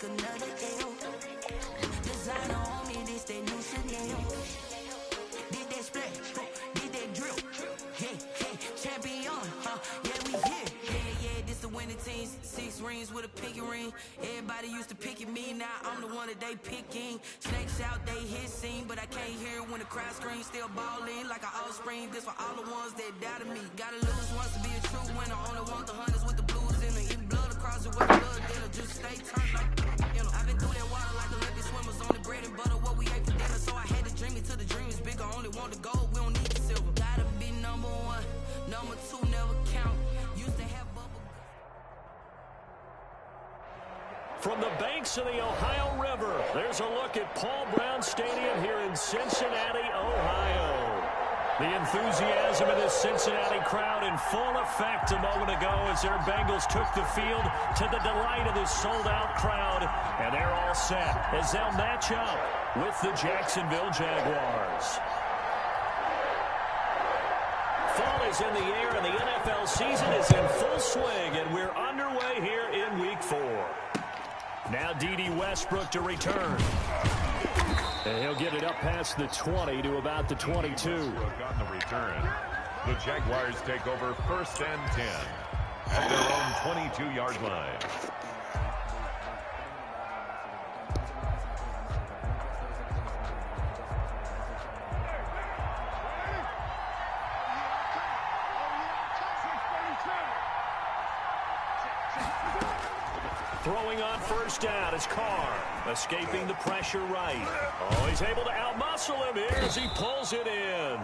take another L. Designer on me, this that new Chanel. Did that splash, did that drill. Hey, hey, champion, yeah, we here. Yeah, this the winning teams. 6 rings with a pinky ring. Everybody used to pick at me, now I'm the one that they picking. Snakes out, they hit scene, but I can't hear it when the crowd screams. Still ballin' like an offspring. This for all the ones that doubted me. Gotta lose once to be a true winner. Only want the hunters with the blues in it. Even blood across it with the blood dealer. Just stay turned like, you know. I've been through that water like Olympic swimmers on the bread and butter. What we ate for dinner, so I had to dream it till the dream is bigger. Only want the gold, we don't need the silver. Gotta be number 1, number 2 never count. Used to have bubble. From the banks of the Ohio River, there's a look at Paul Brown Stadium here in Cincinnati, Ohio. The enthusiasm of this Cincinnati crowd in full effect a moment ago as their Bengals took the field to the delight of this sold-out crowd. And they're all set as they'll match up with the Jacksonville Jaguars. Fall is in the air and the NFL season is in full swing, and we're underway here in Week 4. Now D.D. Westbrook to return. And he'll get it up past the 20 to about the 22. On the return, the Jaguars take over 1st and 10 at their own 22-yard line. Throwing on 1st down is Carr, escaping the pressure right. Oh, he's able to outmuscle him here as he pulls it in.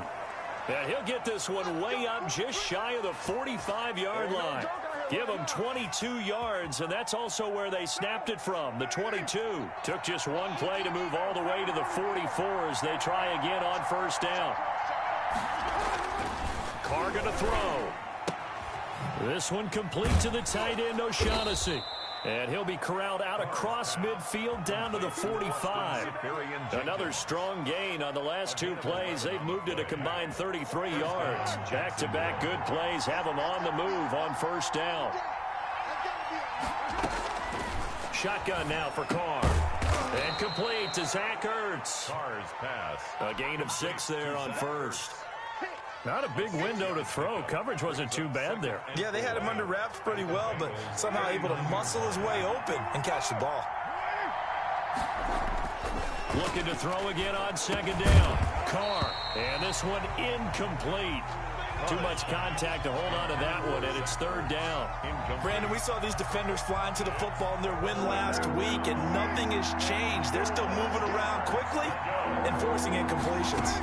And he'll get this one way up just shy of the 45-yard line. Give him 22 yards, and that's also where they snapped it from, the 22. Took just one play to move all the way to the 44 as they try again on 1st down. Carr going to throw. This one complete to the tight end, O'Shaughnessy. And he'll be corralled out across midfield down to the 45. Another strong gain on the last 2 plays. They've moved it a combined 33 yards. Back-to-back good plays have them on the move on 1st down. Shotgun now for Carr. And complete to Zach Ertz. Carr's pass. A gain of 6 there on 1st. Not a big window to throw. Coverage wasn't too bad there. Yeah, they had him under wraps pretty well, but somehow able to muscle his way open and catch the ball. Looking to throw again on 2nd down. Carr. And this one incomplete. Too much contact to hold on to that one, and it's 3rd down. Brandon, we saw these defenders flying to the football in their win last week, and nothing has changed. They're still moving around quickly and forcing incompletions.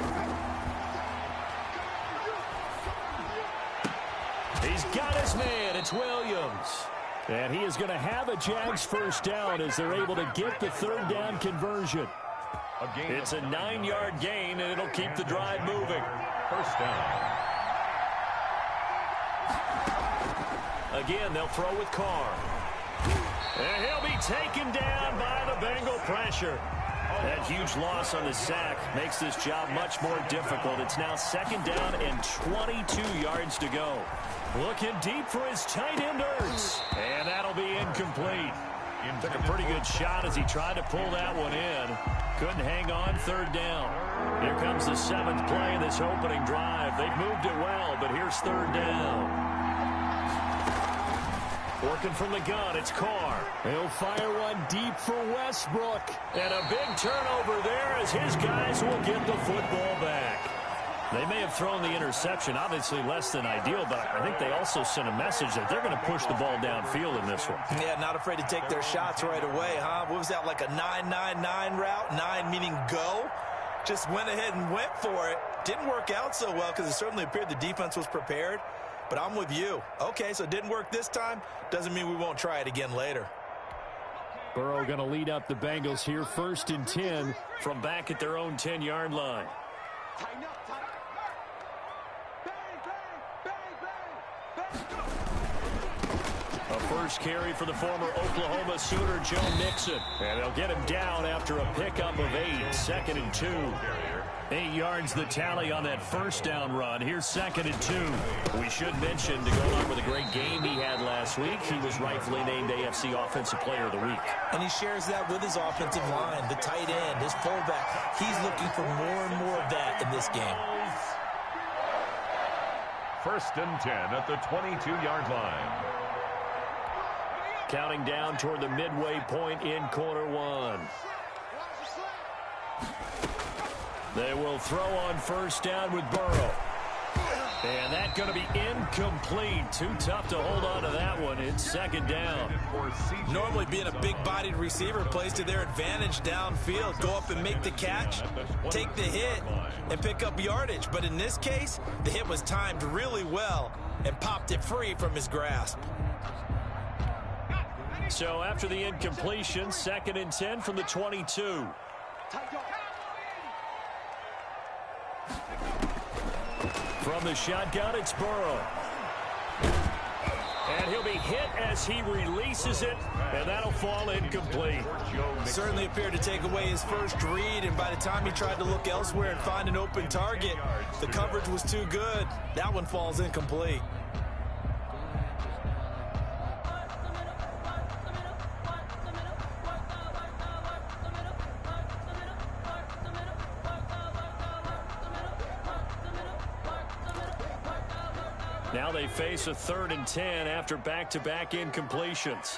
He's got his man. It's Williams. And he is going to have a Jags 1st down as they're able to get the 3rd down conversion. It's a 9-yard gain, and it'll keep the drive moving. 1st down. Again, they'll throw with Carr. And he'll be taken down by the Bengal pressure. That huge loss on the sack makes this job much more difficult. It's now 2nd down and 22 yards to go. Looking deep for his tight end, Ertz. And that'll be incomplete. Took a pretty good shot as he tried to pull that one in. Couldn't hang on 3rd down. Here comes the 7th play of this opening drive. They've moved it well, but here's 3rd down. Working from the gun, it's Carr. He'll fire one deep for Westbrook. And a big turnover there as his guys will get the football back. They may have thrown the interception, obviously less than ideal, but I think they also sent a message that they're going to push the ball downfield in this one. Yeah, not afraid to take their shots right away, huh? What was that, like a 9-9-9 route? 9 meaning go? Just went ahead and went for it. Didn't work out so well because it certainly appeared the defense was prepared. But I'm with you. Okay, so it didn't work this time. Doesn't mean we won't try it again later. Burrow going to lead up the Bengals here, 1st and 10 from back at their own 10-yard line. A first carry for the former Oklahoma Sooner, Joe Mixon. And they'll get him down after a pickup of 8, 2nd and 2. 8 yards the tally on that first down run. Here's 2nd and 2. We should mention, to go along with a great game he had last week, he was rightfully named AFC Offensive Player of the Week. And he shares that with his offensive line, the tight end, his fullback. He's looking for more and more of that in this game. 1st and 10 at the 22-yard line. Counting down toward the midway point in quarter 1. They will throw on first down with Burrow. And that's going to be incomplete. Too tough to hold on to that one. It's 2nd down. Normally being a big-bodied receiver plays to their advantage downfield. Go up and make the catch, take the hit, and pick up yardage. But in this case, the hit was timed really well and popped it free from his grasp. So after the incompletion, 2nd and 10 from the 22. From the shotgun, it's Burrow. And he'll be hit as he releases it, and that'll fall incomplete. Certainly appeared to take away his first read, and by the time he tried to look elsewhere and find an open target, the coverage was too good. That one falls incomplete. Now they face a 3rd and 10 after back-to-back incompletions.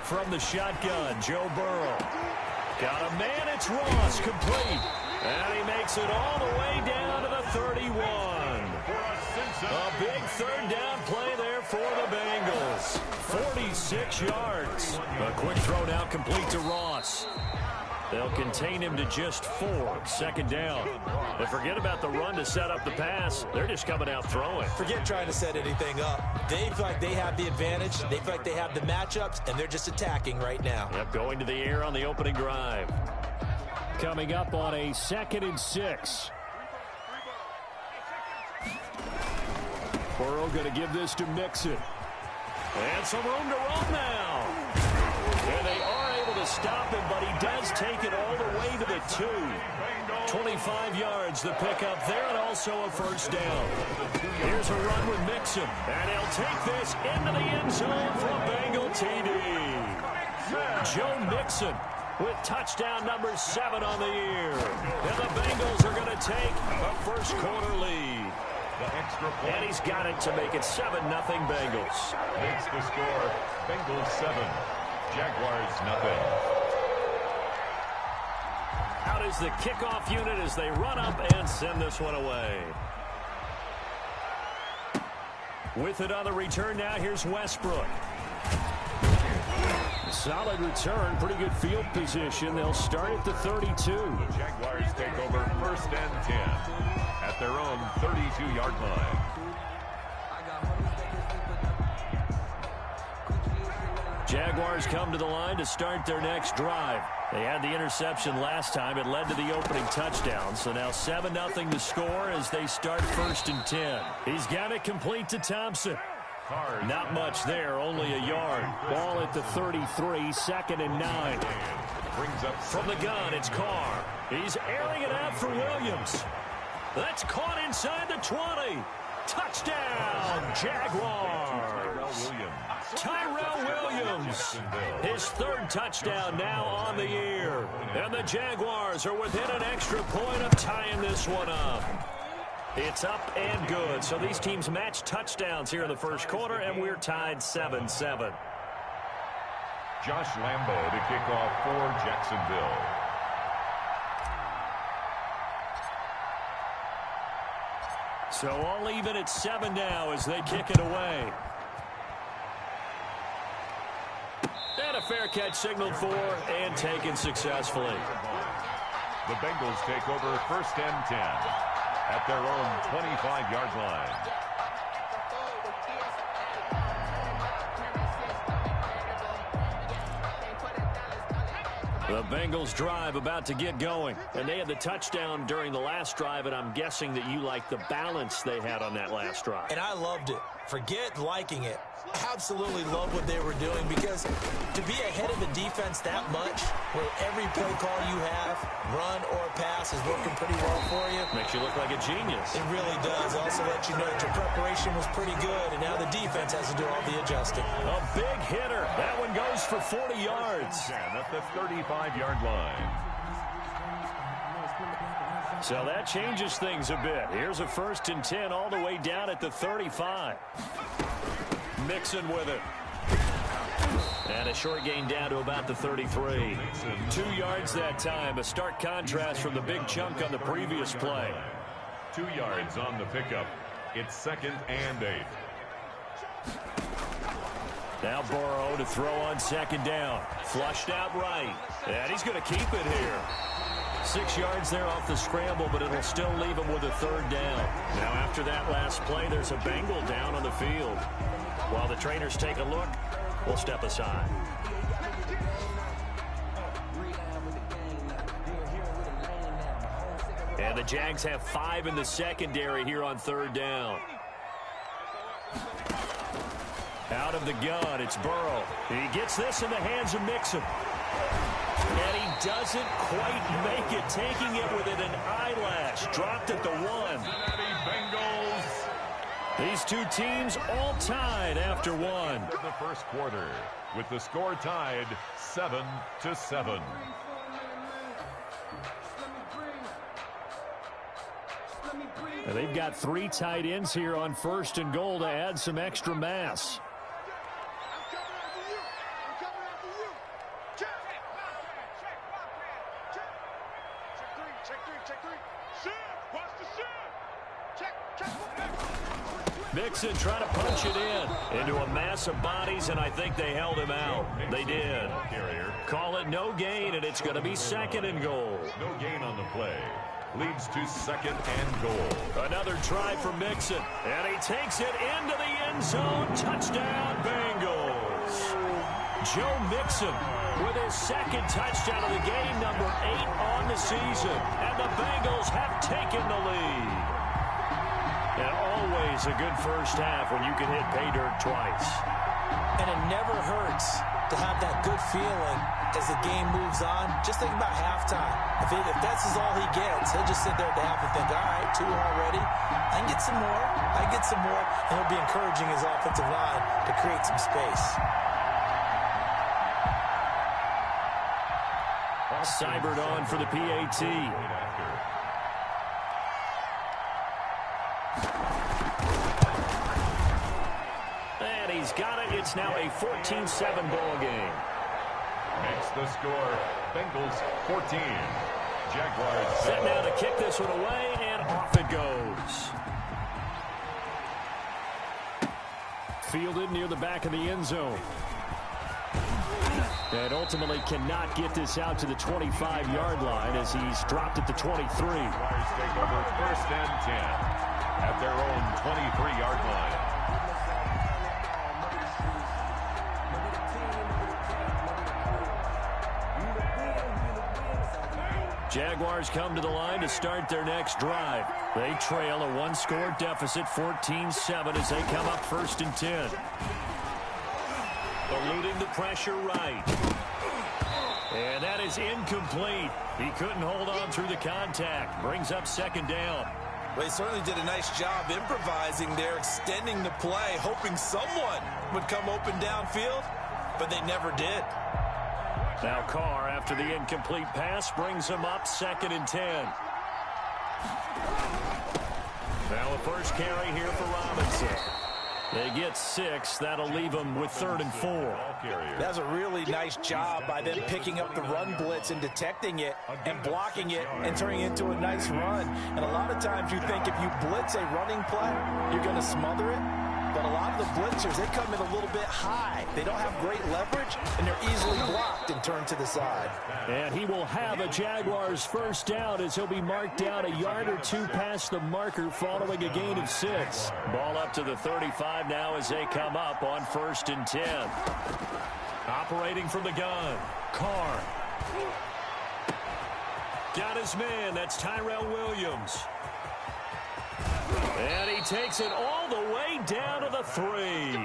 From the shotgun, Joe Burrow. Got a man, it's Ross, complete. And he makes it all the way down to the 31. A big 3rd down play there for the Bengals. 46 yards. A quick throw now complete to Ross. They'll contain him to just 4, 2nd down. And forget about the run to set up the pass. They're just coming out throwing. Forget trying to set anything up. They feel like they have the advantage. They feel like they have the matchups, and they're just attacking right now. Yep, going to the air on the opening drive. Coming up on a 2nd and 6. Burrow going to give this to Mixon. And some room to run now. And they are able to stop him, but he does take it all the way to the 2. 25 yards, the pickup there, and also a first down. Here's a run with Mixon, and he'll take this into the end zone for a Bengal TD. Joe Mixon with touchdown number 7 on the year. And the Bengals are going to take a first quarter lead. And he's got it to make it 7-0 Bengals. Makes the score Bengals 7, Jaguars nothing. Out is the kickoff unit as they run up and send this one away. With it on the return now, here's Westbrook. Solid return, pretty good field position. They'll start at the 32. The Jaguars take over 1st and 10 at their own 32-yard line. Jaguars come to the line to start their next drive. They had the interception last time. It led to the opening touchdown. So now 7-0 to score as they start 1st and 10. He's got it complete to Thompson. Not much there, only a yard. Ball at the 33, 2nd and 9. From the gun, it's Carr. He's airing it out for Williams. That's caught inside the 20. Touchdown, Jaguars. Tyrell Williams, his 3rd touchdown now on the year. And the Jaguars are within an extra point of tying this one up. It's up and good. So these teams match touchdowns here in the first quarter, and we're tied 7-7. Josh Lambo to kick off for Jacksonville. So all even at 7 now as they kick it away. And a fair catch signaled for and taken successfully. The Bengals take over 1st and 10 at their own 25-yard line. The Bengals drive about to get going. And they had the touchdown during the last drive, and I'm guessing that you like the balance they had on that last drive. And I loved it. Forget liking it. Absolutely love what they were doing, because to be ahead of the defense that much, where every play call you have, run or pass, is working pretty well for you. Makes you look like a genius. It really does. Also let you know that your preparation was pretty good, and now the defense has to do all the adjusting. A big hitter. That one goes for 40 yards. At the 35-yard line. So that changes things a bit. Here's a 1st and 10 all the way down at the 35. Mixon with it. And a short gain down to about the 33. 2 yards that time. A stark contrast from the big chunk on the previous play. 2 yards on the pickup. It's 2nd and 8. Now Burrow to throw on 2nd down. Flushed out right. And he's going to keep it here. 6 yards there off the scramble, but it'll still leave him with a 3rd down. Now after that last play, there's a Bengal down on the field. While the trainers take a look, we'll step aside. And the Jags have 5 in the secondary here on 3rd down. Out of the gun, it's Burrow. He gets this in the hands of Mixon. And he doesn't quite make it, taking it within an eyelash. Dropped at the 1. Bengals. These two teams all tied after 1. The first quarter, with the score tied 7-7. And they've got 3 tight ends here on 1st and goal to add some extra mass. Mixon trying to punch it in into a mass of bodies, and I think they held him out. They did. Call it no gain, and it's going to be 2nd and goal. No gain on the play. Leads to 2nd and goal. Another try for Mixon, and he takes it into the end zone. Touchdown, Bengals. Joe Mixon with his 2nd touchdown of the game, number 8 on the season. And the Bengals have taken the lead. And always a good first half when you can hit pay dirt twice. And it never hurts to have that good feeling as the game moves on. Just think about halftime. If this is all he gets, he'll just sit there at the half and think, all right, 2 already. I can get some more. I can get some more. And he'll be encouraging his offensive line to create some space. Seibert on for the PAT. And he's got it. It's now a 14-7 ball game. Makes the score. Bengals 14. Jaguars Set now to kick this one away, and off it goes. Fielded near the back of the end zone. And ultimately cannot get this out to the 25-yard line as he's dropped at the 23. Jaguars take over 1st and 10 at their own 23-yard line. Jaguars come to the line to start their next drive. They trail a 1-score deficit, 14-7, as they come up 1st and 10. Eluding the pressure right. And that is incomplete. He couldn't hold on through the contact. Brings up 2nd down. Well, he certainly did a nice job improvising there, extending the play, hoping someone would come open downfield, but they never did. Now Carr, after the incomplete pass, brings him up 2nd and 10. Now a first carry here for Robinson. They get 6. That'll leave them with 3rd and 4. That's a really nice job by them picking up the run blitz and detecting it and blocking it and turning it into a nice run. And a lot of times you think if you blitz a running play, you're going to smother it. But a lot of the blitzers, they come in a little bit high. They don't have great leverage, and they're easily blocked and turned to the side. And he will have a Jaguars first down as he'll be marked down a yard or 2 past the marker following a gain of 6. Ball up to the 35 now as they come up on 1st and 10. Operating from the gun, Carr. Got his man. That's Tyrell Williams. And he takes it all the way down to the 3.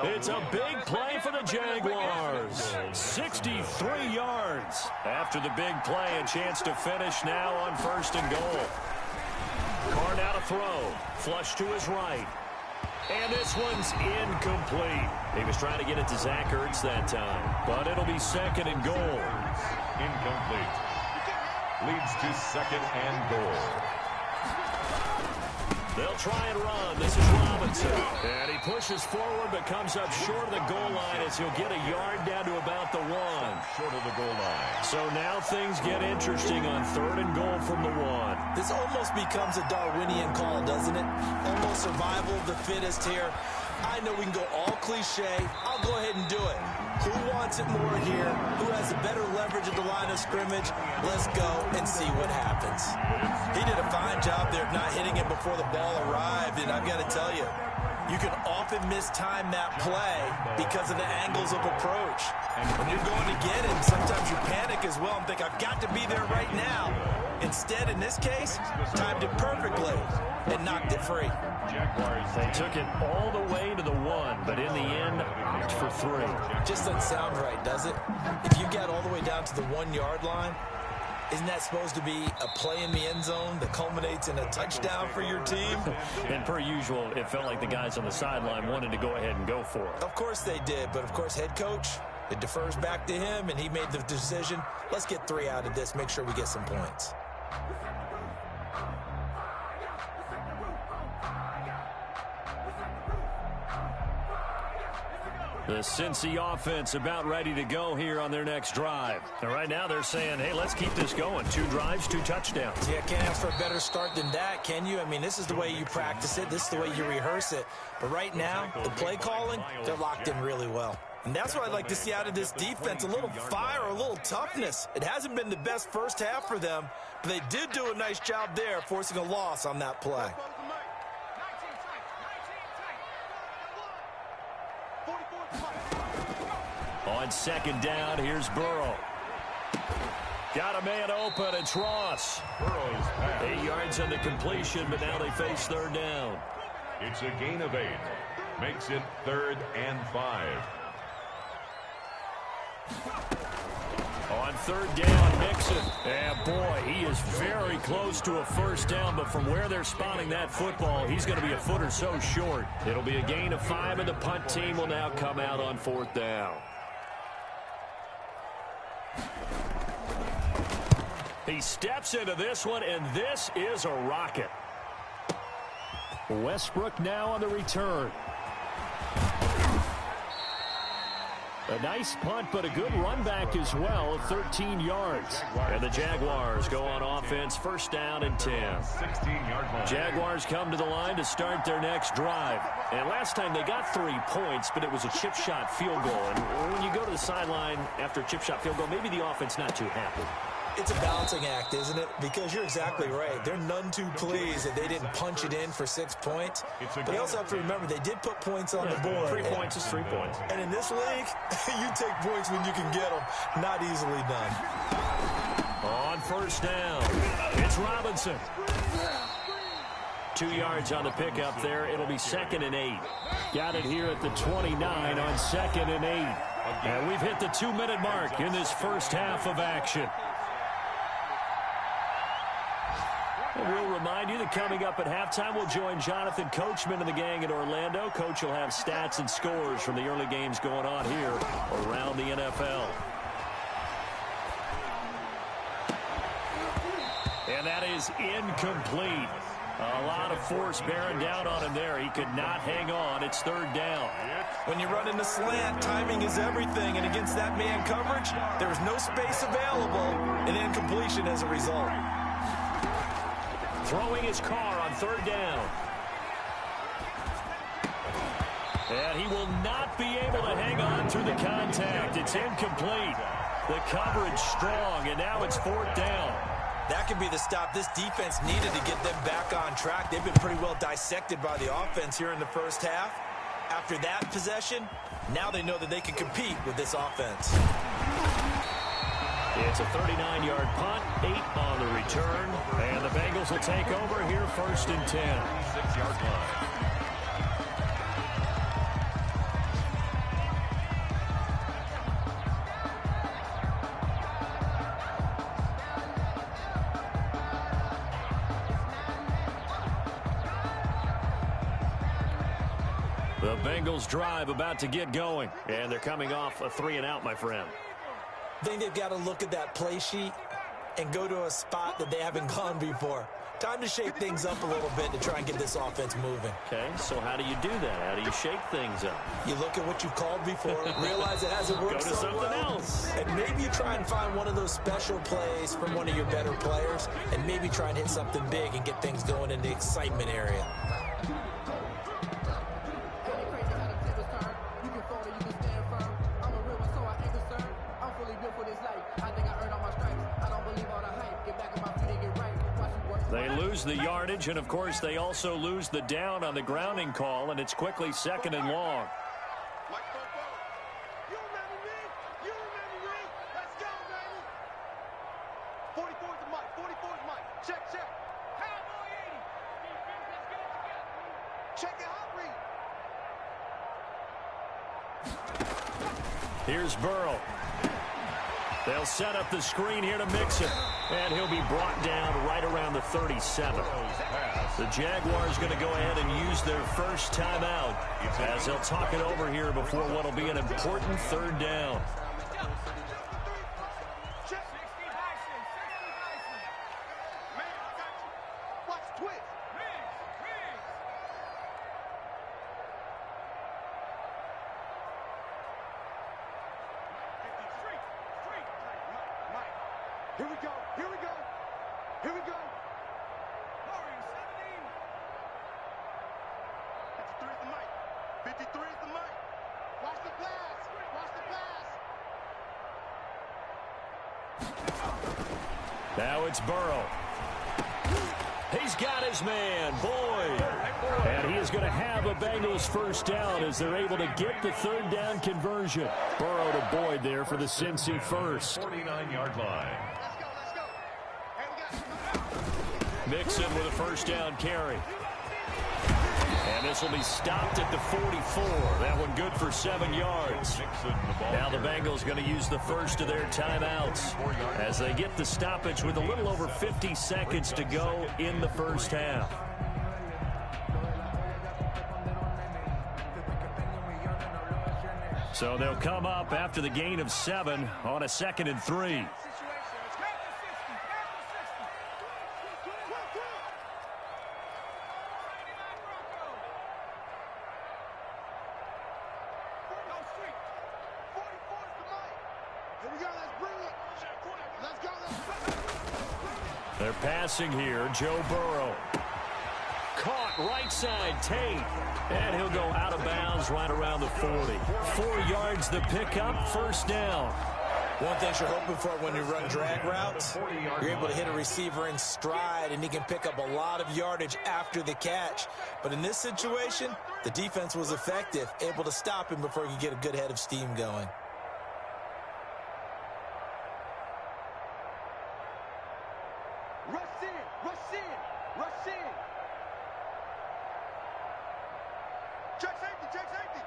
It's a big play for the Jaguars. 63 yards. After the big play, a chance to finish now on 1st and goal. Carr now to throw. Flush to his right. And this one's incomplete. He was trying to get it to Zach Ertz that time. But it'll be 2nd and goal. Incomplete. Leads to 2nd and goal. They'll try and run. This is Robinson. And he pushes forward but comes up short of the goal line as he'll get a yard down to about the 1. Short of the goal line. So now things get interesting on 3rd and goal from the 1. This almost becomes a Darwinian call, doesn't it? Almost survival of the fittest here. I know we can go all cliche. I'll go ahead and do it. Who wants it more here? Who has a better leverage at the line of scrimmage? Let's go and see what happens. He did a fine job there of not hitting it before the ball arrived, and I've got to tell you, you can often mistime that play because of the angles of approach. And when you're going to get it, sometimes you panic as well and think, I've got to be there right now. Instead, in this case, timed it perfectly and knocked it free. They took it all the way to the 1, but in the end, opted for 3. Just doesn't sound right, does it? If you got all the way down to the 1-yard line, isn't that supposed to be a play in the end zone that culminates in a touchdown for your team? And per usual, it felt like the guys on the sideline wanted to go ahead and go for it. Of course they did, but of course head coach, it defers back to him, and he made the decision, let's get 3 out of this, make sure we get some points. The Cincy offense about ready to go here on their next drive. And right now they're saying, hey, let's keep this going. 2 drives, 2 touchdowns. Yeah, can't ask for a better start than that, can you? I mean, this is the way you practice it. This is the way you rehearse it. But right now, the play calling, they're locked in really well. And that's what I'd like to see out of this defense, a little fire, a little toughness. It hasn't been the best first half for them, but they did do a nice job there, forcing a loss on that play. On 2nd down, here's Burrow. Got a man open, it's Ross. Burrow's pass. 8 yards on the completion, but now they face 3rd down. It's a gain of 8. Makes it 3rd and 5. On 3rd down, Mixon. And boy, he is very close to a 1st down, but from where they're spotting that football, he's going to be a foot or so short. It'll be a gain of 5, and the punt team will now come out on 4th down. He steps into this one, and this is a rocket. Westbrook now on the return. A nice punt, but a good run back as well of 13 yards. And the Jaguars go on offense, 1st down and 10. 16-yard line. Jaguars come to the line to start their next drive. And last time they got 3 points, but it was a chip shot field goal. And when you go to the sideline after a chip shot field goal, maybe the offense not too happy. It's a balancing act, isn't it? Because you're exactly right. They're none too pleased that they didn't punch it in for 6 points. But you also have to remember they did put points on the board. 3 points is 3 points. And in this league, you take points when you can get them. Not easily done. On 1st down, it's Robinson. 2 yards on the pickup there. It'll be 2nd and 8. Got it here at the 29 on 2nd and 8. And we've hit the 2-minute mark in this first half of action. We'll remind you that coming up at halftime, we'll join Jonathan Coachman and the gang in Orlando. Coach will have stats and scores from the early games going on here around the NFL. And that is incomplete. A lot of force bearing down on him there. He could not hang on. It's 3rd down. When you run in the slant, timing is everything. And against that man coverage, there is no space available, and incompletion as a result. Throwing his car on 3rd down. And he will not be able to hang on through the contact. It's incomplete. The coverage strong, and now it's 4th down. That could be the stop this defense needed to get them back on track. They've been pretty well dissected by the offense here in the first half. After that possession, now they know that they can compete with this offense. It's a 39-yard punt, 8 on the return, and the Bengals will take over here first and 10. 6-yard line. The Bengals drive about to get going, and they're coming off a 3-and-out, my friend. I think they've got to look at that play sheet and go to a spot that they haven't gone before. Time to shake things up a little bit to try and get this offense moving. Okay, so how do you do that? How do you shake things up? You look at what you've called before, realize it hasn't worked so well. Go to something else. And maybe you try and find one of those special plays from one of your better players, and maybe try and hit something big and get things going in the excitement area. They lose the yardage, and, of course, they also lose the down on the grounding call, and it's quickly 2nd and long. Here's Burrow. They'll set up the screen here to Mixon, and he'll be brought down right around the 37. The Jaguars going to go ahead and use their first timeout as they'll talk it over here before what will be an important 3rd down. Here we go. Here we go. Here we go. 53 is the mic. 53 is the mic. Watch the pass. Watch the pass. Now it's Burrow. He's got his man, Boyd. And he is going to have a Bengals first down as they're able to get the 3rd down conversion. Burrow to Boyd there for the Cincy first. 49-yard line. Mixon with a first down carry. And this will be stopped at the 44. That one good for 7 yards. Now the Bengals going to use the first of their timeouts as they get the stoppage with a little over 50 seconds to go in the first half. So they'll come up after the gain of 7 on a 2nd and 3. They're passing here. Joe Burrow. Caught right side, Tate. And he'll go out of bounds right around the 40. 4 yards the pickup, first down. One thing you're hoping for when you run drag routes, you're able to hit a receiver in stride, and he can pick up a lot of yardage after the catch. But in this situation, the defense was effective, able to stop him before he could get a good head of steam going. Rush in, rush in, rush in. Check safety, check safety.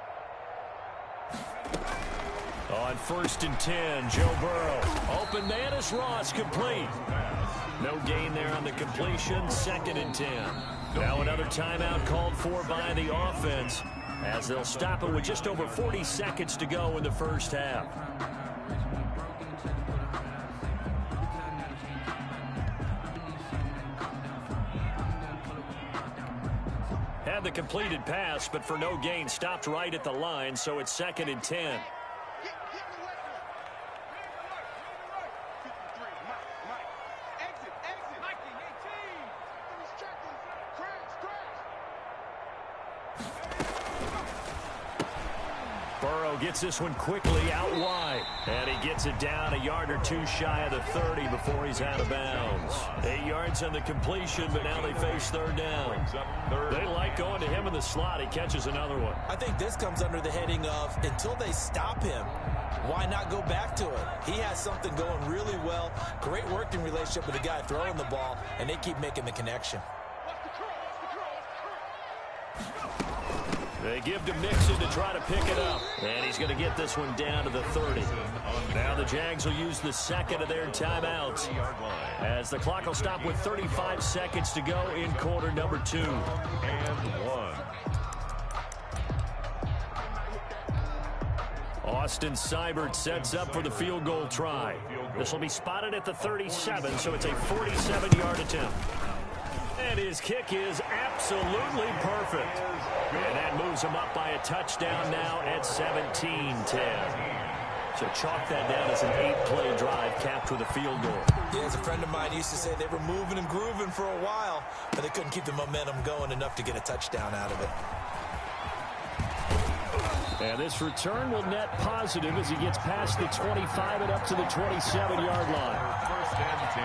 On 1st and 10, Joe Burrow. Open man is Ross, complete. No gain there on the completion, 2nd and 10. Now another timeout called for by the offense as they'll stop it with just over 40 seconds to go in the first half. Had the completed pass, but for no gain, stopped right at the line, so it's 2nd and 10. gets this one quickly out wide. And he gets it down a yard or two shy of the 30 before he's out of bounds. 8 yards on the completion, but now they face third down. They like going to him in the slot. He catches another one. I think this comes under the heading of until they stop him, why not go back to it? He has something going really well. Great working relationship with the guy throwing the ball, and they keep making the connection. They give to Mixon to try to pick it up. And he's going to get this one down to the 30. Now the Jags will use the second of their timeouts, as the clock will stop with 35 seconds to go in quarter number 2. And 1. Austin Seibert sets up for the field goal try. This will be spotted at the 37, so it's a 47-yard attempt. And his kick is absolutely perfect. And that moves him up by a touchdown now at 17-10. So chalk that down as an 8-play drive capped with a field goal. Yeah, as a friend of mine used to say, they were moving and grooving for a while, but they couldn't keep the momentum going enough to get a touchdown out of it. And this return will net positive as he gets past the 25 and up to the 27-yard line. First and 10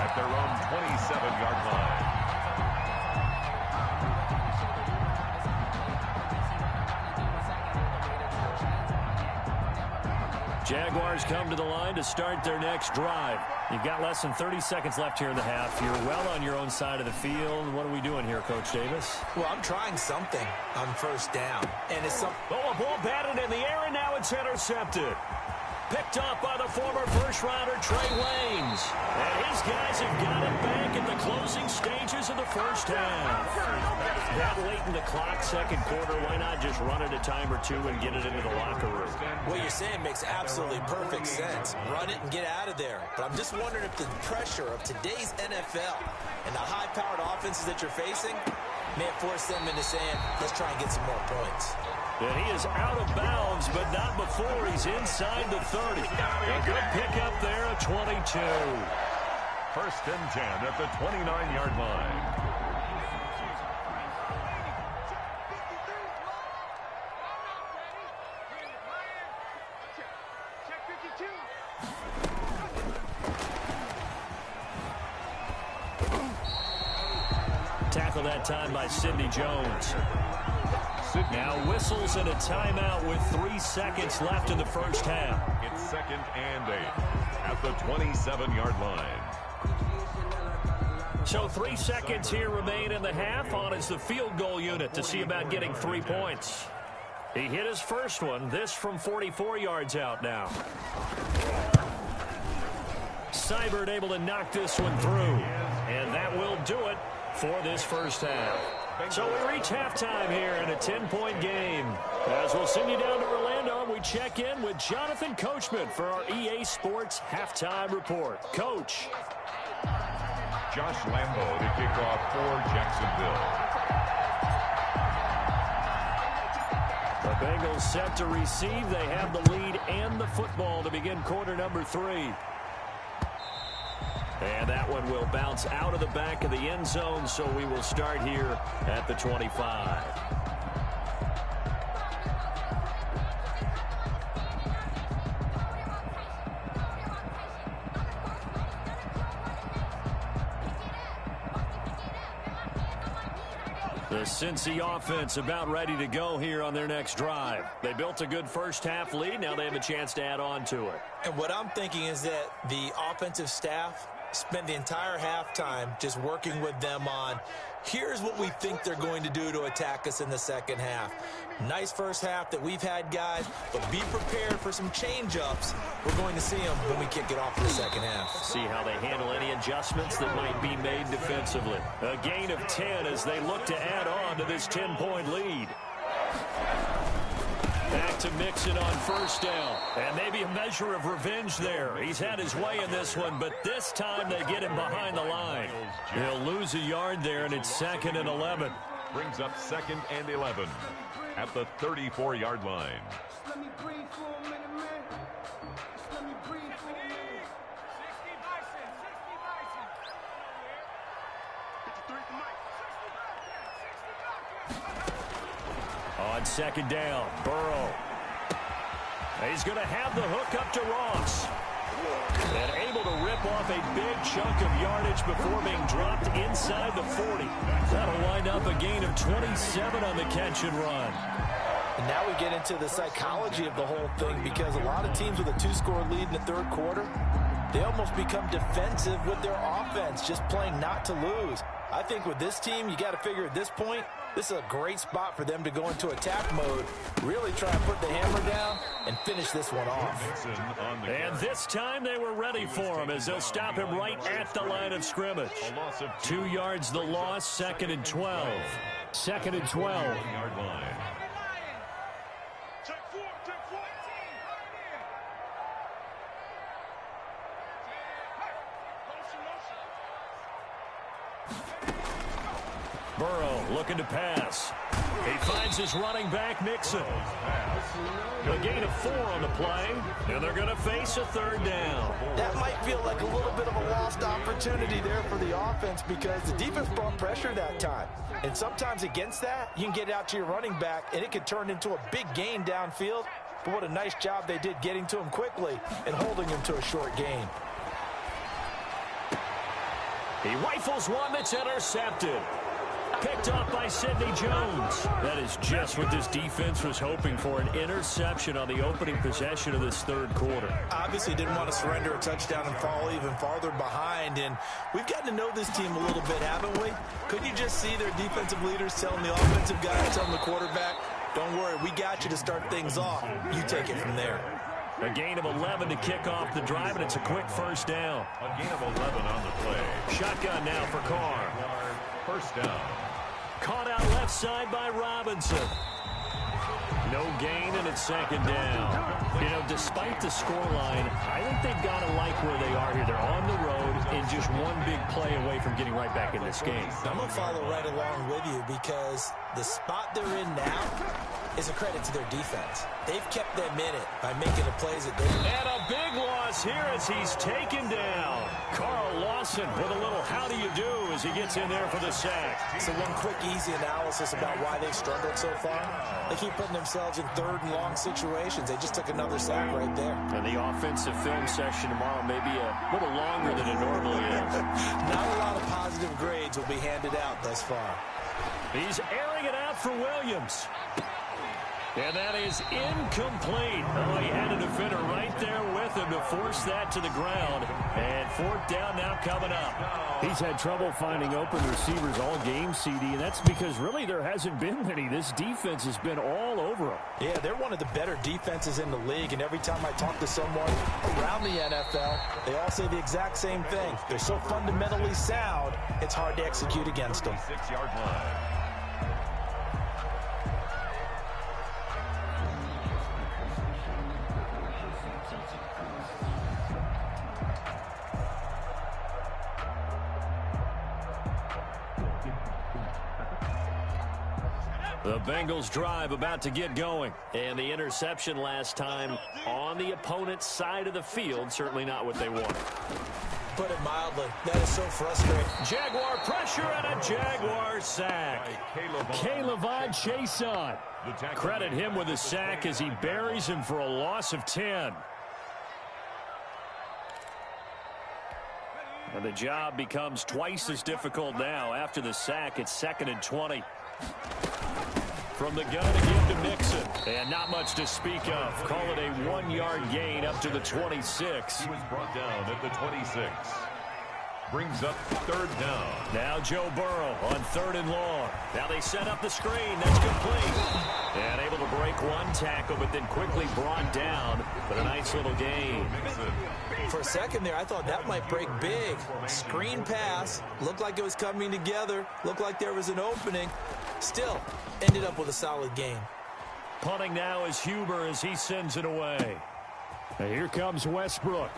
at their own 27-yard line. Jaguars come to the line to start their next drive. You've got less than 30 seconds left here in the half. You're well on your own side of the field. What are we doing here, Coach Davis? Well, I'm trying something on first down. And it's some... Oh, a ball batted in the air, and now it's intercepted. Picked off by the former first-rounder Trey Waynes. And his guys have got it back at the closing stages of the first half. That late in the clock, second quarter, why not just run it a time or two and get it into the locker room? What you're saying makes absolutely perfect sense. Run it and get out of there. But I'm just wondering if the pressure of today's NFL and the high-powered offenses that you're facing may have forced them into saying, let's try and get some more points. And he is out of bounds, but not before he's inside the 30. A good pickup there at 22. First and 10 at the 29-yard line. Tackle that time by Sidney Jones. Now whistles and a timeout with 3 seconds left in the first half. It's second and 8 at the 27-yard line. So 3 seconds here remain in the half. On is the field goal unit to see about getting 3 points. He hit his first one. This from 44 yards out now. Seibert able to knock this one through. And that will do it for this first half. So we reach halftime here in a 10-point game. As we'll send you down to Orlando, we check in with Jonathan Coachman for our EA Sports Halftime Report. Coach. Josh Lambo to kick off for Jacksonville. The Bengals set to receive. They have the lead and the football to begin quarter number 3. And that one will bounce out of the back of the end zone, so we will start here at the 25. The Cincy offense about ready to go here on their next drive. They built a good first half lead. Now they have a chance to add on to it. And what I'm thinking is that the offensive staff spent the entire halftime just working with them on, here's what we think they're going to do to attack us in the second half. Nice first half that we've had, guys, but be prepared for some change-ups. We're going to see them when we kick it off in the second half. See how they handle any adjustments that might be made defensively. A gain of 10 as they look to add on to this 10-point lead. Back to Mixon on first down. And maybe a measure of revenge there. He's had his way in this one, but this time they get him behind the line. He'll lose a yard there, and it's second and 11. Brings up second and 11 at the 34-yard line. Let me breathe for a minute, man. Let me breathe for a minute. 60 bison. 53's the mic. On second down, Burrow. He's going to have the hook up to Ross. And able to rip off a big chunk of yardage before being dropped inside the 40. That'll wind up a gain of 27 on the catch and run. And now we get into the psychology of the whole thing, because a lot of teams with a 2-score lead in the third quarter, they almost become defensive with their offense, just playing not to lose. I think with this team, you got to figure at this point, this is a great spot for them to go into attack mode, really try and put the hammer down and finish this one off. And this time they were ready for him as they'll stop him right at the line of scrimmage. 2 yards the loss, 2nd and 12. 2nd and 12. Burrow looking to pass. He finds his running back, Mixon. A gain of 4 on the play, and they're going to face a 3rd down. That might feel like a little bit of a lost opportunity there for the offense, because the defense brought pressure that time. And sometimes against that, you can get out to your running back, and it could turn into a big gain downfield. But what a nice job they did getting to him quickly and holding him to a short gain. He rifles one that's intercepted. Picked up by Sidney Jones. That is just what this defense was hoping for, an interception on the opening possession of this third quarter. Obviously didn't want to surrender a touchdown and fall even farther behind, and we've gotten to know this team a little bit, haven't we? Couldn't you just see their defensive leaders telling the offensive guys, telling the quarterback, don't worry, we got you to start things off. You take it from there. A gain of 11 to kick off the drive, and it's a quick 1st down. A gain of 11 on the play. Shotgun now for Carr. 1st down. Caught out left side by Robinson. No gain, and it's 2nd down. You know, despite the scoreline, I think they've got to like where they are here. They're on the road and just one big play away from getting right back in this game. I'm going to follow right along with you, because the spot they're in now is a credit to their defense. They've kept them in it by making the plays that they... And a big loss here as he's taken down. Carl Lawson with a little how do you do as he gets in there for the sack. So one quick, easy analysis about why they've struggled so far. They keep putting themselves in 3rd and long situations. They just took another sack right there. And the offensive film session tomorrow may be a little longer than it normally is. Not a lot of positive grades will be handed out thus far. He's airing it out for Williams. And that is incomplete. Oh, he had a defender right there with him to force that to the ground. And 4th down now coming up. He's had trouble finding open receivers all game, CD, and that's because really there hasn't been many. This defense has been all over him. Yeah, they're one of the better defenses in the league, and every time I talk to someone around the NFL, they all say the exact same thing. They're so fundamentally sound, it's hard to execute against them. 6-yard line. The Bengals drive about to get going. And the interception last time on the opponent's side of the field, certainly not what they wanted. Put it mildly, that is so frustrating. Jaguar pressure and a Jaguar sack. K'Lavon Chaisson. Credit him with a sack as he buries him for a loss of 10. And the job becomes twice as difficult now. After the sack, it's 2nd and 20. From the gun to give to Mixon. And not much to speak of. Call it a 1-yard gain up to the 26. He was brought down at the 26. Brings up 3rd down. Now Joe Burrow on 3rd and long. Now they set up the screen. That's complete. And able to break one tackle, but then quickly brought down. But a nice little gain. For a second there, I thought that might break big. Screen pass. Looked like it was coming together. Looked like there was an opening. Still, ended up with a solid gain. Punting now is Huber as he sends it away. And here comes Westbrook.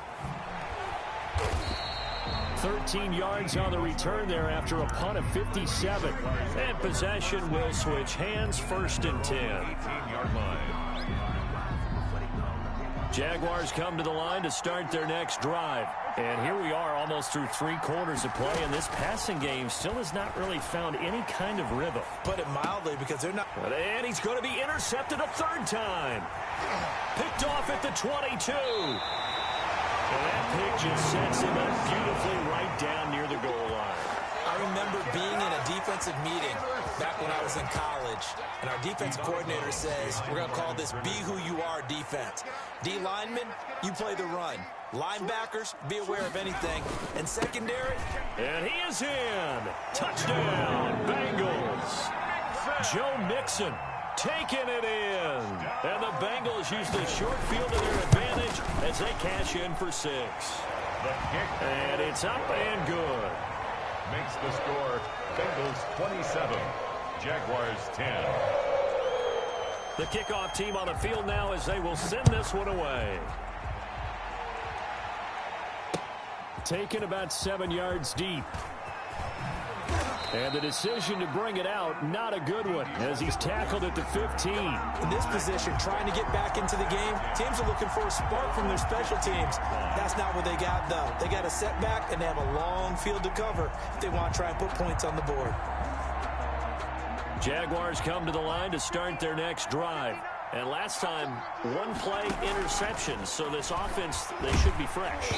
13 yards on the return there after a punt of 57. And possession will switch hands, 1st and 10. 18-yard line. Jaguars come to the line to start their next drive. And here we are almost through 3 quarters of play, and this passing game still has not really found any kind of rhythm. Put it mildly, because they're not. And he's going to be intercepted a 3rd time. Picked off at the 22. And that pick just sets him up beautifully right down near the goal line. I remember being in a defensive meeting back when I was in college, and our defensive coordinator says, we're going to call this be who you are defense. D linemen, you play the run. Linebackers, be aware of anything. And secondary. And he is in. Touchdown, Bengals. Joe Mixon taking it in. And the Bengals use the short field to their advantage as they cash in for 6. And it's up and good. Makes the score Bengals 27, Jaguars 10. The kickoff team on the field now as they will send this one away. Taken about 7 yards deep. And the decision to bring it out, not a good one, as he's tackled at the 15. In this position, trying to get back into the game, teams are looking for a spark from their special teams. That's not what they got, though. They got a setback, and they have a long field to cover if they want to try and put points on the board. Jaguars come to the line to start their next drive. And last time, 1 play interception, so this offense, they should be fresh.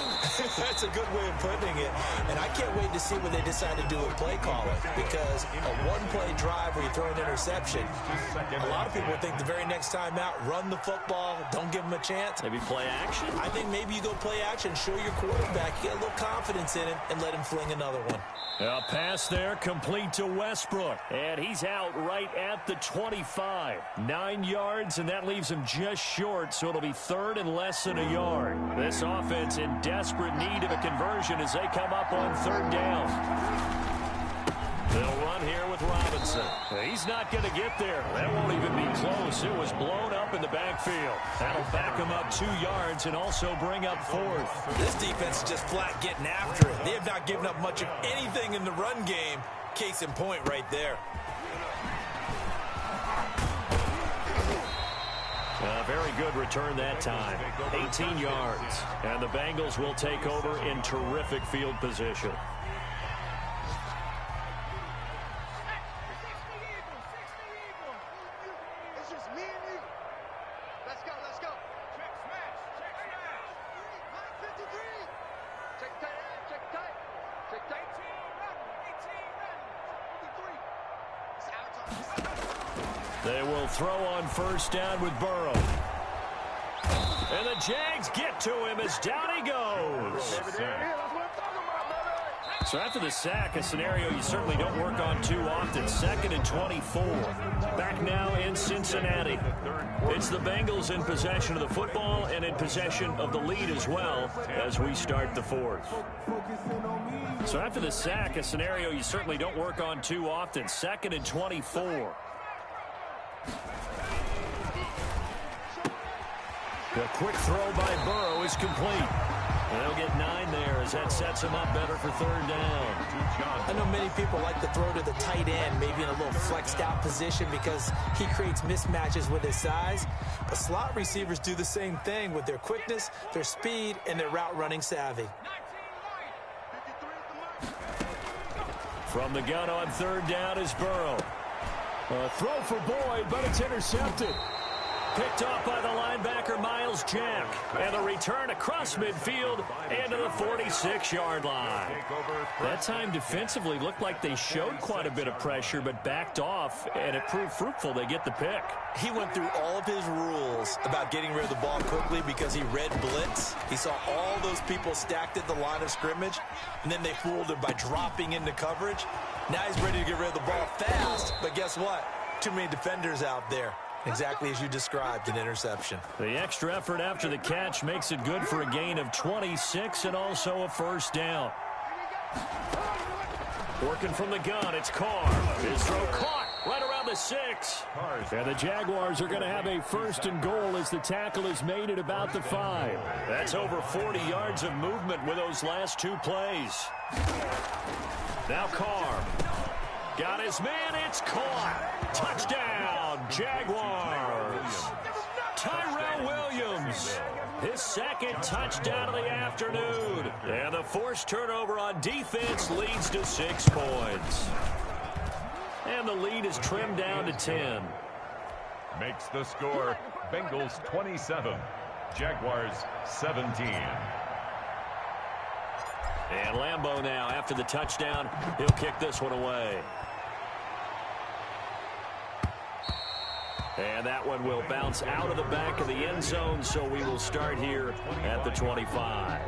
That's a good way of putting it. And I can't wait to see what they decide to do with play calling, because a 1-play drive where you throw an interception, a lot of people think the very next time out, run the football, don't give them a chance. Maybe play action? I think maybe you go play action, show your quarterback, get a little confidence in him, and let him fling another one. A pass there, complete to Westbrook. And he's out right at the 25. 9 yards, and that leaves him just short, so it'll be 3rd and less than a yard. This offense in desperate need of a conversion as they come up on 3rd down. They'll run here with Robinson. He's not going to get there. That won't even be close. It was blown up in the backfield. That'll back him up 2 yards and also bring up 4th. This defense is just flat getting after it. They have not given up much of anything in the run game. Case in point right there. A very good return that time. 18 yards. And the Bengals will take over in terrific field position. They will throw on 1st down with Burrow. And the Jags get to him as down he goes. So after the sack, a scenario you certainly don't work on too often. 2nd and 24. Back now in Cincinnati. It's the Bengals in possession of the football and in possession of the lead as well as we start the 4th. So after the sack, a scenario you certainly don't work on too often. 2nd and 24. The quick throw by Burrow is complete. They'll get 9 there as that sets him up better for 3rd down. I know many people like to throw to the tight end, maybe in a little flexed out position because he creates mismatches with his size. But slot receivers do the same thing with their quickness, their speed, and their route running savvy. From the gun on 3rd down is Burrow. A throw for Boyd, but it's intercepted. Picked off by the linebacker, Miles Jack. And the return across midfield into the 46-yard line. That time defensively looked like they showed quite a bit of pressure, but backed off, and it proved fruitful. They get the pick. He went through all of his rules about getting rid of the ball quickly because he read blitz. He saw all those people stacked at the line of scrimmage, and then they fooled him by dropping into coverage. Now he's ready to get rid of the ball fast, but guess what? Too many defenders out there. Exactly as you described, an interception. The extra effort after the catch makes it good for a gain of 26 and also a 1st down. Working from the gun, it's Carr. His throw caught right around the 6. And the Jaguars are going to have a 1st and goal as the tackle is made at about the 5. That's over 40 yards of movement with those last 2 plays. Now Carr. Got his man, it's caught. Touchdown, Jaguars. Tyrell Williams. His second touchdown of the afternoon. And the forced turnover on defense leads to 6 points. And the lead is trimmed down to 10. Makes the score Bengals 27, Jaguars 17. And Lambeau now, after the touchdown, he'll kick this one away. And that one will bounce out of the back of the end zone, so we will start here at the 25.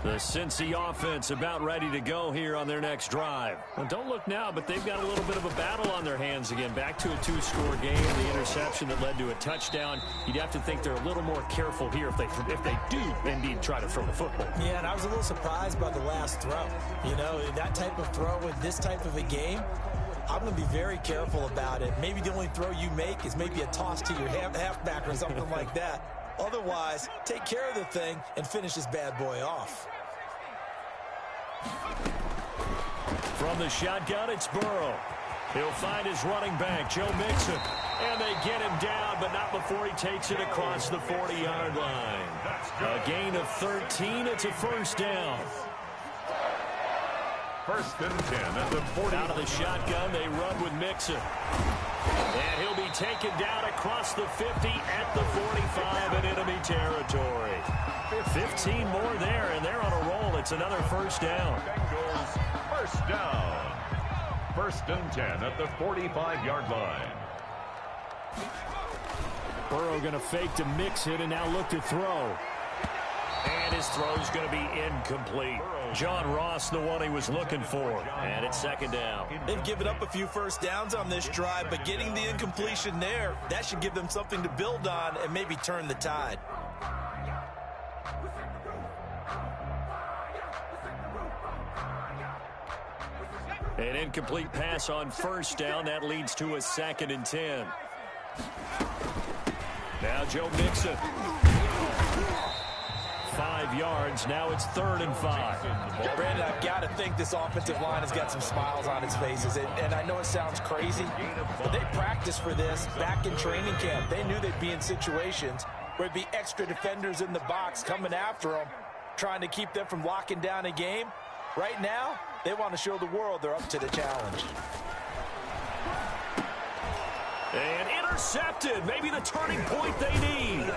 The Cincy offense about ready to go here on their next drive. Well, don't look now, but they've got a little bit of a battle on their hands again. Back to a 2-score game, the interception that led to a touchdown. You'd have to think they're a little more careful here if they do indeed try to throw the football. Yeah, and I was a little surprised by the last throw. You know, that type of throw in this type of a game, I'm going to be very careful about it. Maybe the only throw you make is maybe a toss to your halfback or something like that. Otherwise, take care of the thing and finish this bad boy off. From the shotgun, it's Burrow. He'll find his running back, Joe Mixon. And they get him down, but not before he takes it across the 40-yard line. A gain of 13. It's a first down. First and 10 at the 40. Out of the shotgun, they run with Mixon. And he'll be taken down across the 50 at the 45 in enemy territory. 15 more there, and they're on a roll. It's another first down. Bengals first down. First and 10 at the 45-yard line. Burrow going to fake to mix it and now look to throw. And his throw's going to be incomplete. John Ross, the one he was looking for. And it's second down. They've given up a few first downs on this drive, but getting the incompletion there, that should give them something to build on and maybe turn the tide. An incomplete pass on first down. That leads to a 2nd and 10. Now Joe Mixon. 5 yards. Now it's 3rd and 5. Well, Brandon, I've got to think this offensive line has got some smiles on its faces. And I know it sounds crazy, but they practiced for this back in training camp. They knew they'd be in situations where there'd be extra defenders in the box coming after them, trying to keep them from locking down a game. Right now, they want to show the world they're up to the challenge. And intercepted. Maybe the turning point they need.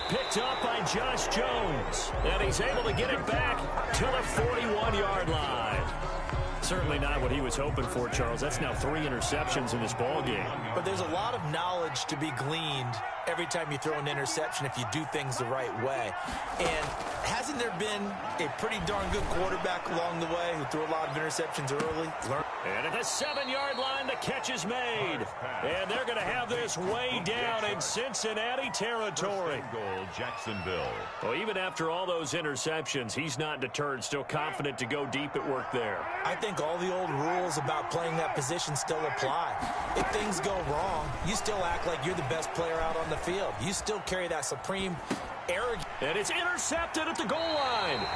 Picked up by Josh Jones. And he's able to get it back to the 41-yard line. Certainly not what he was hoping for, Charles. That's now 3 interceptions in this ball game. But there's a lot of knowledge to be gleaned every time you throw an interception if you do things the right way. And hasn't there been a pretty darn good quarterback along the way who threw a lot of interceptions early? And at the 7-yard line, the catch is made. And they're going to have this way down in Cincinnati territory. Goal, Jacksonville. Well, even after all those interceptions, he's not deterred, still confident to go deep at work there. I think all the old rules about playing that position still apply. If things go wrong, you still act like you're the best player out on the field. You still carry that supreme arrogance. And it's intercepted at the goal line.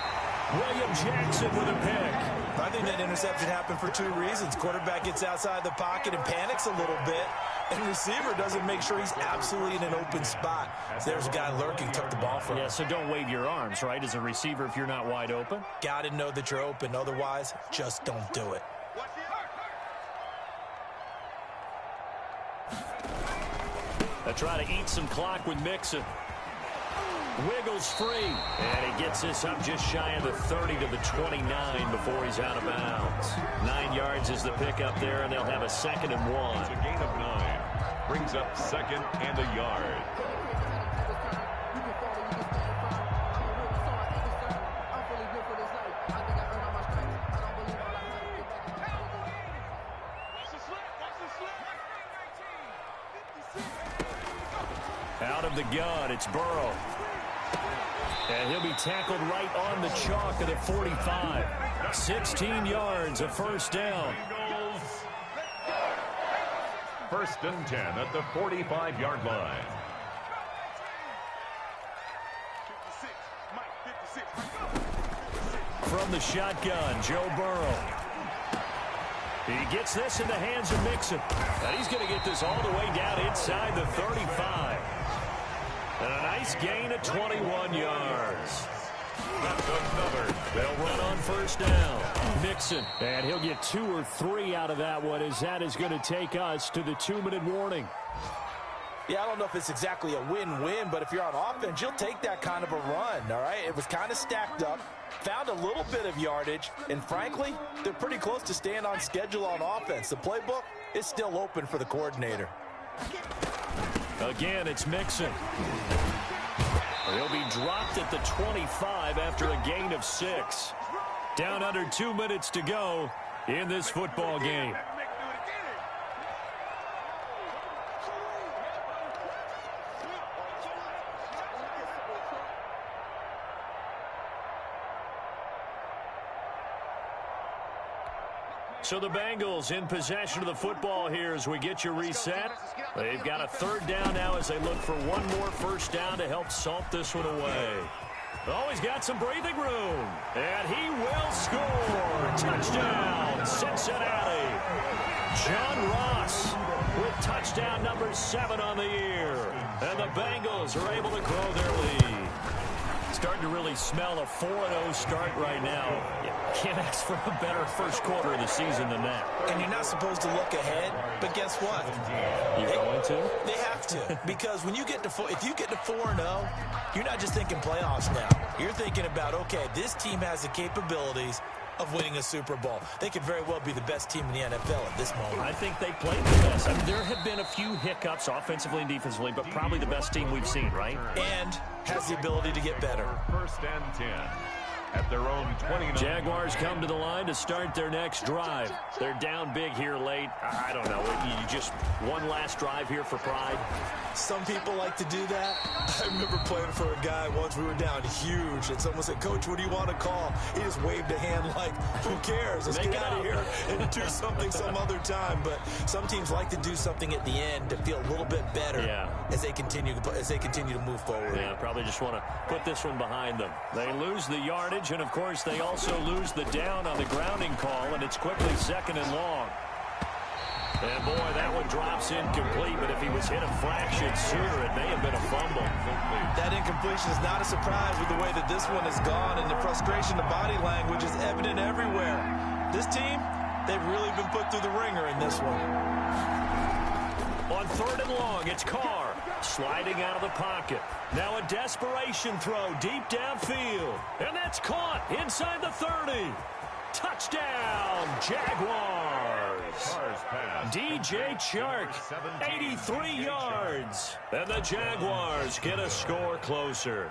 William Jackson with a pick. I think that interception happened for 2 reasons. Quarterback gets outside the pocket and panics a little bit, and receiver doesn't make sure he's absolutely in an open spot. So there's a guy lurking, took the ball from him. Yeah, so don't wave your arms, right, as a receiver if you're not wide open. Got to know that you're open. Otherwise, just don't do it. They try to eat some clock with Mixon. Wiggles free. And he gets this up just shy of the 30 to the 29 before he's out of bounds. 9 yards is the pickup there, and they'll have a 2nd and 1. It's a gain of 9. Brings up 2nd and a yard. Out of the gun, it's Burrow. And he'll be tackled right on the chalk at the 45. 16 yards, a first down. First and 10 at the 45-yard line. From the shotgun, Joe Burrow. He gets this in the hands of Mixon. And he's going to get this all the way down inside the 35. And a nice gain of 21 yards. That's another. They'll run on first down. Mixon. And he'll get 2 or 3 out of that one, as that is going to take us to the 2-minute warning. Yeah, I don't know if it's exactly a win-win, but if you're on offense, you'll take that kind of a run, all right? It was kind of stacked up, found a little bit of yardage, and frankly, they're pretty close to staying on schedule on offense. The playbook is still open for the coordinator. Again, it's Mixon. He'll be dropped at the 25 after a gain of 6. Down under 2 minutes to go in this football game. So the Bengals in possession of the football here as we get you reset. They've got a 3rd down now as they look for one more first down to help salt this one away. Oh, he's got some breathing room. And he will score. Touchdown, Cincinnati. John Ross with touchdown number 7 on the year. And the Bengals are able to grow their lead. Starting to really smell a 4-0 start right now. You can't ask for a better first quarter of the season than that. And you're not supposed to look ahead, but guess what? You're going to? They have to, because when you get to if you get to 4-0, you're not just thinking playoffs now. You're thinking about, okay, this team has the capabilities of winning a Super Bowl. They could very well be the best team in the NFL at this moment. I think they played the best. I mean, there have been a few hiccups offensively and defensively, but probably the best team we've seen, right? And has the ability to get better. 1st and 10 at their own 29. Jaguars come to the line to start their next drive. They're down big here late. I don't know. You just one last drive here for pride. Some people like to do that. I remember playing for a guy once. We were down huge, and someone said, "Coach, what do you want to call?" He just waved a hand like, "Who cares? Let's get out of here and do something some other time." But some teams like to do something at the end to feel a little bit better as they continue to move forward. Yeah, probably just want to put this one behind them. They lose the yardage, and of course they also lose the down on the grounding call, and it's quickly 2nd and long. And boy, that one drops incomplete, but if he was hit a fraction sooner, it may have been a fumble. That incompletion is not a surprise with the way that this one has gone, and the frustration, the body language is evident everywhere. This team, they've really been put through the ringer in this one. On 3rd and long, it's Carr sliding out of the pocket. Now a desperation throw deep downfield, and that's caught inside the 30. Touchdown, Jaguars. DJ Chark, 83 yards. And the Jaguars get a score closer.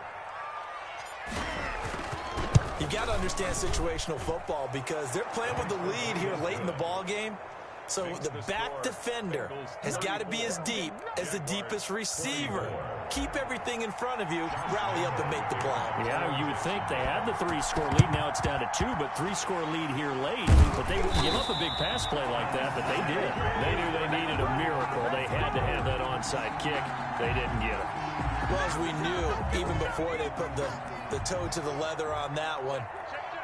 You've got to understand situational football because they're playing with the lead here late in the ball game. So the back defender has got to be as deep as the deepest receiver. Keep everything in front of you, rally up and make the play. Yeah, you would think they had the 3-score lead. Now it's down to 2, but 3-score lead here late. But they wouldn't give up a big pass play like that, but they did. They knew they needed a miracle. They had to have that onside kick. They didn't get it. Well, as we knew, even before they put the toe to the leather on that one,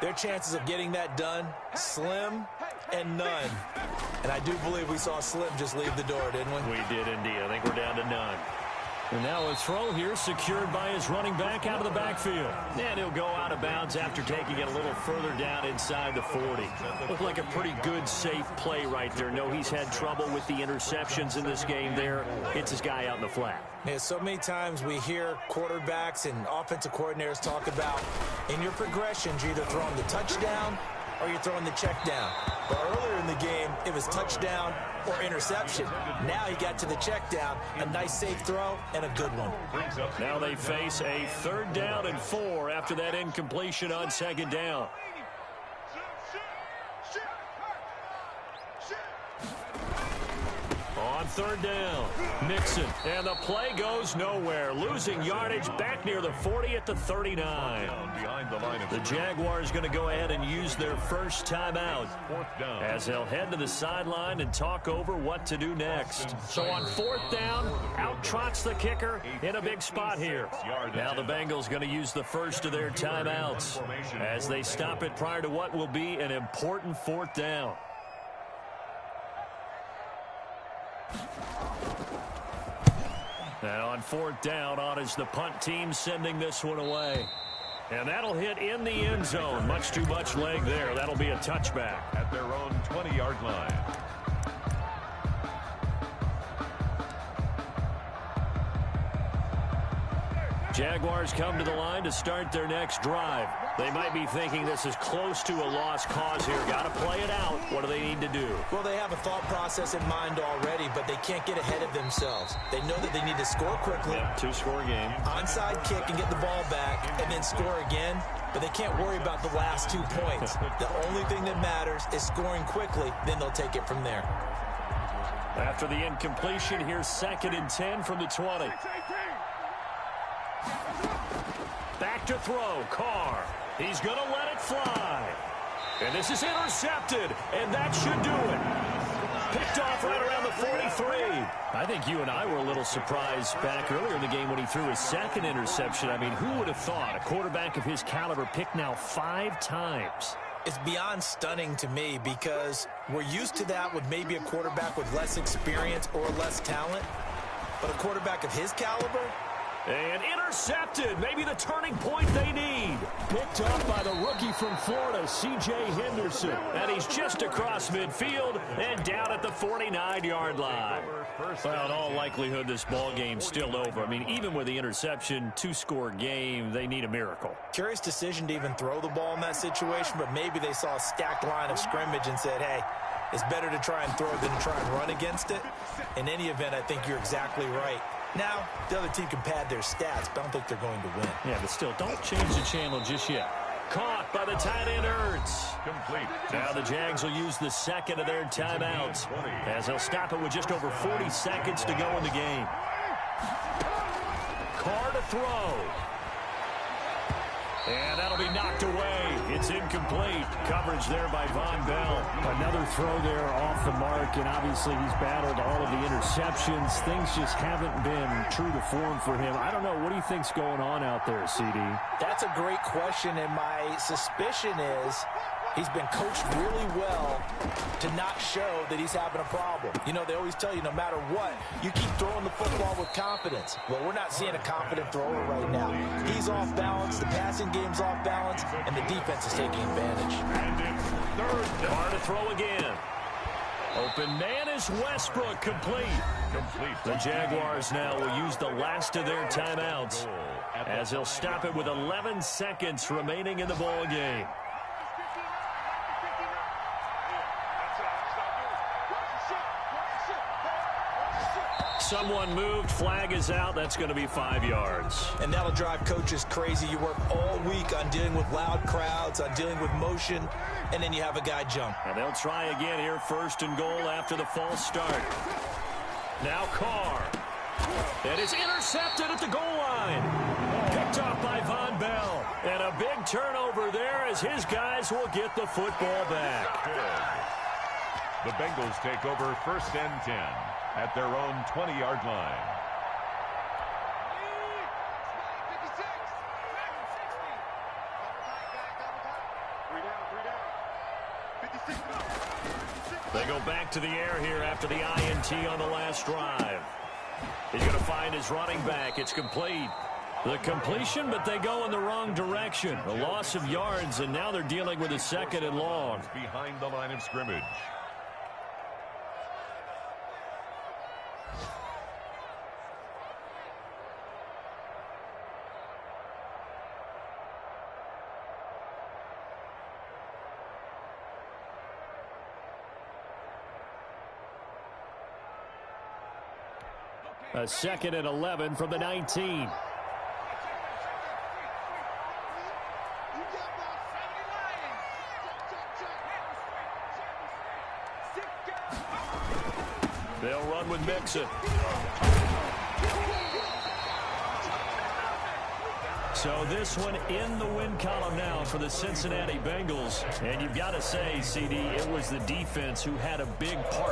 their chances of getting that done, slim and none. And I do believe we saw Slim just leave the door, didn't we? We did indeed. I think we're down to none. And now a throw here secured by his running back out of the backfield. And he'll go out of bounds after taking it a little further down inside the 40. Looked like a pretty good, safe play right there. No, he's had trouble with the interceptions in this game there. It's his guy out in the flat. Yeah, so many times we hear quarterbacks and offensive coordinators talk about in your progressions, you're either throwing the touchdown or you're throwing the check down. But earlier in the game, it was touchdown or interception. Now he got to the check down, a nice safe throw, and a good one. Now they face a 3rd down and 4 after that incompletion on 2nd down. On 3rd down, Mixon, and the play goes nowhere. Losing yardage back near the 40 at the 39. The Jaguars going to go ahead and use their first timeout as they'll head to the sideline and talk over what to do next. So on 4th down, out trots the kicker in a big spot here. Now the Bengals going to use the first of their timeouts as they stop it prior to what will be an important 4th down. And on fourth down, on is the punt team sending this one away. And that'll hit in the end zone. Much too much leg there. That'll be a touchback. At their own 20-yard line. Jaguars come to the line to start their next drive. They might be thinking this is close to a lost cause here. Got to play it out. What do they need to do? Well, they have a thought process in mind already, but they can't get ahead of themselves. They know that they need to score quickly. Yep, two-score game. Onside kick and get the ball back and then score again, but they can't worry about the last 2 points. The only thing that matters is scoring quickly, then they'll take it from there. After the incompletion, here's 2nd and 10 from the 20. Back to throw, Carr. He's going to let it fly. And this is intercepted, and that should do it. Picked off right around the 43. I think you and I were a little surprised back earlier in the game when he threw his 2nd interception. I mean, who would have thought a quarterback of his caliber picked now 5 times? It's beyond stunning to me because we're used to that with maybe a quarterback with less experience or less talent. But a quarterback of his caliber? And intercepted. Maybe the turning point they need. Picked up by the rookie from Florida, C.J. Henderson. And he's just across midfield and down at the 49-yard line. Well, in all likelihood, this ball game's still over. I mean, even with the interception, 2-score game, they need a miracle. Curious decision to even throw the ball in that situation, but maybe they saw a stacked line of scrimmage and said, hey, it's better to try and throw than to try and run against it. In any event, I think you're exactly right. Now, the other team can pad their stats, but I don't think they're going to win. Yeah, but still, don't change the channel just yet. Caught by the tight end, Ertz. Complete. Now the Jags will use the 2nd of their timeouts as they'll stop it with just over 40 seconds to go in the game. Carr to throw. And that'll be knocked away. It's incomplete. Coverage there by Von Bell. Another throw there off the mark, and obviously he's battled all of the interceptions. Things just haven't been true to form for him. I don't know. What do you think's going on out there, CD? That's a great question, and my suspicion is he's been coached really well to not show that he's having a problem. You know, they always tell you no matter what, you keep throwing the football with confidence. Well, we're not seeing a confident thrower right now. He's off balance, the passing game's off balance, and the defense is taking advantage. And it's 3rd down. Carr to throw again. Open man is Westbrook, complete. The Jaguars now will use the last of their timeouts as they'll stop it with 11 seconds remaining in the ball game. Someone moved. Flag is out. That's going to be 5 yards. And that'll drive coaches crazy. You work all week on dealing with loud crowds, on dealing with motion, and then you have a guy jump. And they'll try again here, 1st and goal after the false start. Now Carr. And it's intercepted at the goal line. Picked up by Von Bell. And a big turnover there as his guys will get the football back. The Bengals take over 1st and 10 at their own 20-yard line. They go back to the air here after the INT on the last drive. He's going to find his running back. It's complete. The completion, but they go in the wrong direction. A loss of yards, and now they're dealing with a 2nd and long. Behind the line of scrimmage. A 2nd and 11 from the 19. They'll run with Mixon. So this one in the win column now for the Cincinnati Bengals. And you've got to say, CD, it was the defense who had a big part